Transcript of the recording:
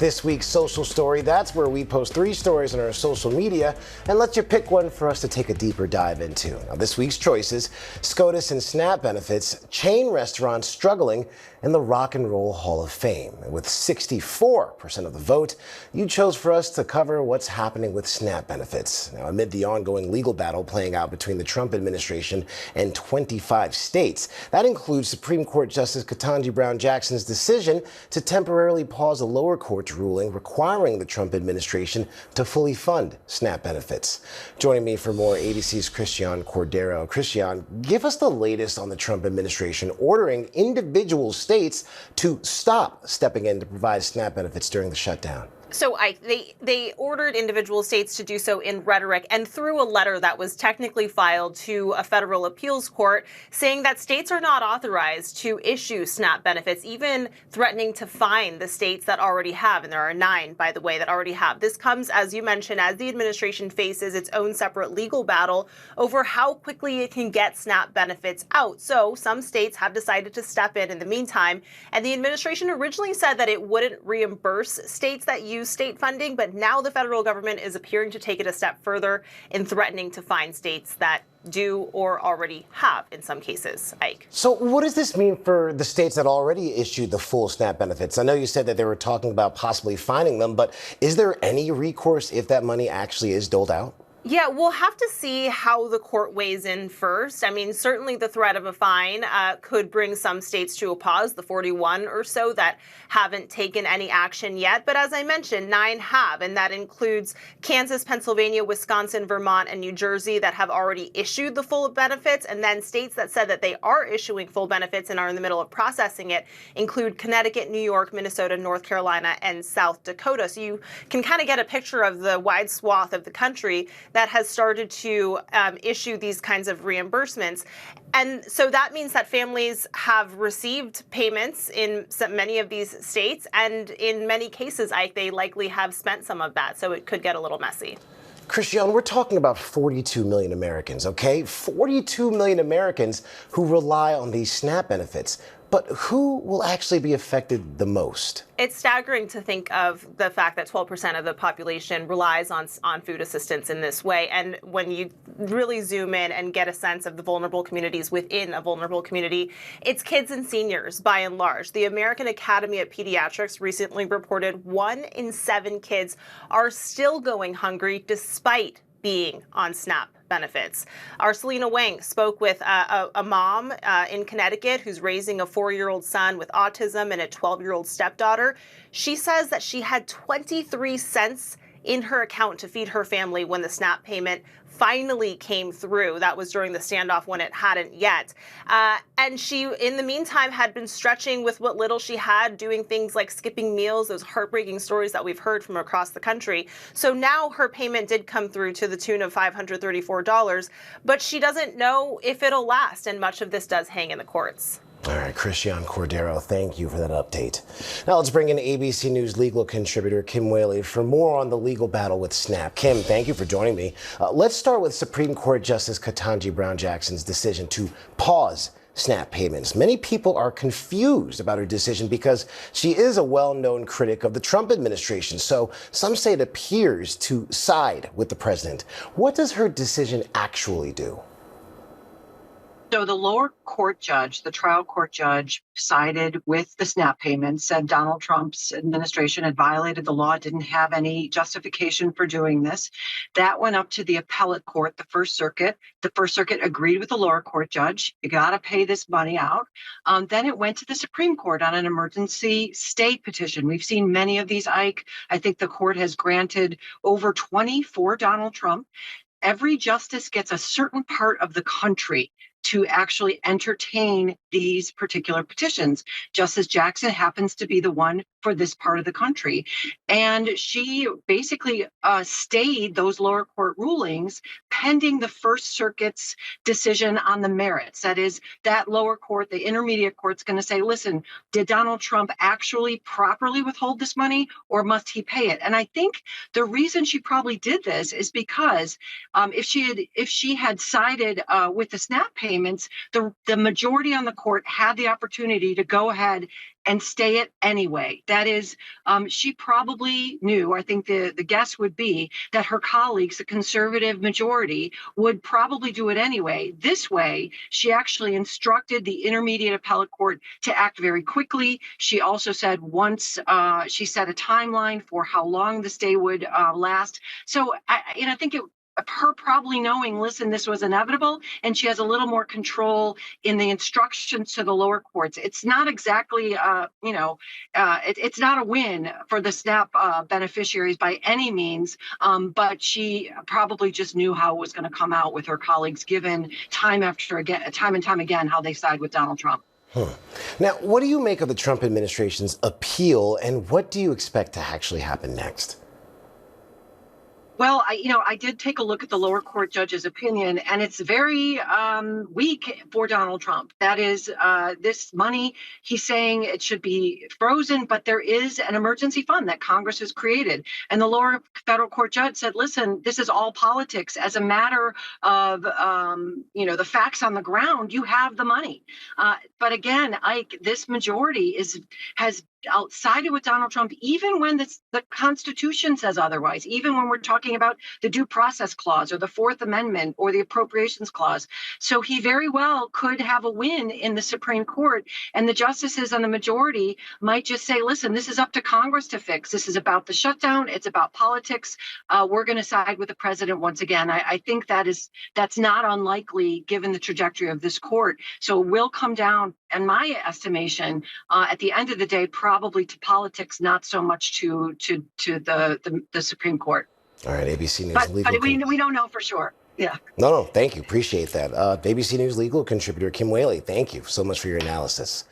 This week's social story, that's where we post 3 stories on our social media and let you pick one for us to take a deeper dive into. Now, this week's choices: SCOTUS and SNAP benefits, chain restaurants struggling, and the Rock and Roll Hall of Fame. And with 64% of the vote, you chose for us to cover what's happening with SNAP benefits. Now, amid the ongoing legal battle playing out between the Trump administration and 25 states, that includes Supreme Court Justice Ketanji Brown Jackson's decision to temporarily pause a lower court's ruling requiring the Trump administration to fully fund SNAP benefits. Joining me for more, ABC's Christiane Cordero. Christiane, give us the latest on the Trump administration ordering individual states to stop stepping in to provide SNAP benefits during the shutdown. So they ordered individual states to do so in rhetoric and through a letter that was technically filed to a federal appeals court saying that states are not authorized to issue SNAP benefits, even threatening to fine the states that already have. And there are 9, by the way, that already have. This comes, as you mentioned, as the administration faces its own separate legal battle over how quickly it can get SNAP benefits out. So some states have decided to step in the meantime. And the administration originally said that it wouldn't reimburse states that use state funding, but now the federal government is appearing to take it a step further in threatening to fine states that do or already have in some cases. Ike. So what does this mean for the states that already issued the full SNAP benefits? I know you said that they were talking about possibly fining them, but is there any recourse if that money actually is doled out? Yeah, we'll have to see how the court weighs in first. I mean, certainly the threat of a fine could bring some states to a pause, the 41 or so that haven't taken any action yet. But as I mentioned, 9 have, and that includes Kansas, Pennsylvania, Wisconsin, Vermont, and New Jersey that have already issued the full benefits. And then states that said that they are issuing full benefits and are in the middle of processing it include Connecticut, New York, Minnesota, North Carolina, and South Dakota. So you can kind of get a picture of the wide swath of the country that has started to issue these kinds of reimbursements. And so that means that families have received payments in many of these states, and in many cases, they likely have spent some of that, so it could get a little messy. Christiane, we're talking about 42 million Americans, okay? 42 million Americans who rely on these SNAP benefits. But who will actually be affected the most? It's staggering to think of the fact that 12% of the population relies on food assistance in this way. And when you really zoom in and get a sense of the vulnerable communities within a vulnerable community, it's kids and seniors by and large. The American Academy of Pediatrics recently reported 1 in 7 kids are still going hungry despite being on SNAP benefits. Our Selena Wang spoke with a mom in Connecticut who's raising a 4-year-old son with autism and a 12-year-old stepdaughter. She says that she had 23 cents in her account to feed her family when the SNAP payment finally came through. That was during the standoff when it hadn't yet. And she, in the meantime, had been stretching with what little she had, doing things like skipping meals, those heartbreaking stories that we've heard from across the country. So now her payment did come through to the tune of $534, but she doesn't know if it'll last, and much of this does hang in the courts. All right, Christiane Cordero, thank you for that update. Now let's bring in ABC News legal contributor Kim Wehle for more on the legal battle with SNAP. Kim, thank you for joining me. Let's start with Supreme Court Justice Ketanji Brown Jackson's decision to pause SNAP payments. Many people are confused about her decision because she is a well-known critic of the Trump administration. So some say it appears to side with the president. What does her decision actually do? So the lower court judge, the trial court judge, sided with the SNAP payments, said Donald Trump's administration had violated the law, didn't have any justification for doing this. That went up to the appellate court, the First Circuit. The First Circuit agreed with the lower court judge. You got to pay this money out. Then it went to the Supreme Court on an emergency state petition. We've seen many of these, Ike. I think the court has granted over 20 for Donald Trump. Every justice gets a certain part of the country to actually entertain these particular petitions. Justice Jackson happens to be the one for this part of the country. And she basically stayed those lower court rulings pending the First Circuit's decision on the merits. That is, that lower court, the intermediate court's going to say, listen, did Donald Trump actually properly withhold this money, or must he pay it? And I think the reason she probably did this is because if she had sided with the SNAP payments, the majority on the court had the opportunity to go ahead and stay it anyway. That is, she probably knew, I think the guess would be that her colleagues, the conservative majority, would probably do it anyway. This way, she actually instructed the Intermediate Appellate Court to act very quickly. She also said once she set a timeline for how long the stay would last. So I think her probably knowing, listen, this was inevitable, and she has a little more control in the instructions to the lower courts. It's not exactly, it's not a win for the SNAP beneficiaries by any means, but she probably just knew how it was going to come out with her colleagues, given time and time again, how they side with Donald Trump. Now, what do you make of the Trump administration's appeal, and what do you expect to actually happen next? Well, I did take a look at the lower court judge's opinion, and it's very weak for Donald Trump. That is, this money, he's saying it should be frozen, but there is an emergency fund that Congress has created. And the lower federal court judge said, listen, this is all politics. As a matter of, the facts on the ground, you have the money. But again, this majority has sided with Donald Trump, even when the Constitution says otherwise, even when we're talking about the Due Process Clause or the Fourth Amendment or the Appropriations Clause. So he very well could have a win in the Supreme Court, and the justices on the majority might just say, listen, this is up to Congress to fix. This is about the shutdown. It's about politics. We're going to side with the president once again. I think that's not unlikely given the trajectory of this court. So it will come down, in my estimation, at the end of the day, probably to politics, not so much to the Supreme Court. All right, ABC News legal. But we don't know for sure. Yeah. No, thank you. Appreciate that. ABC News legal contributor Kim Wehle, thank you so much for your analysis.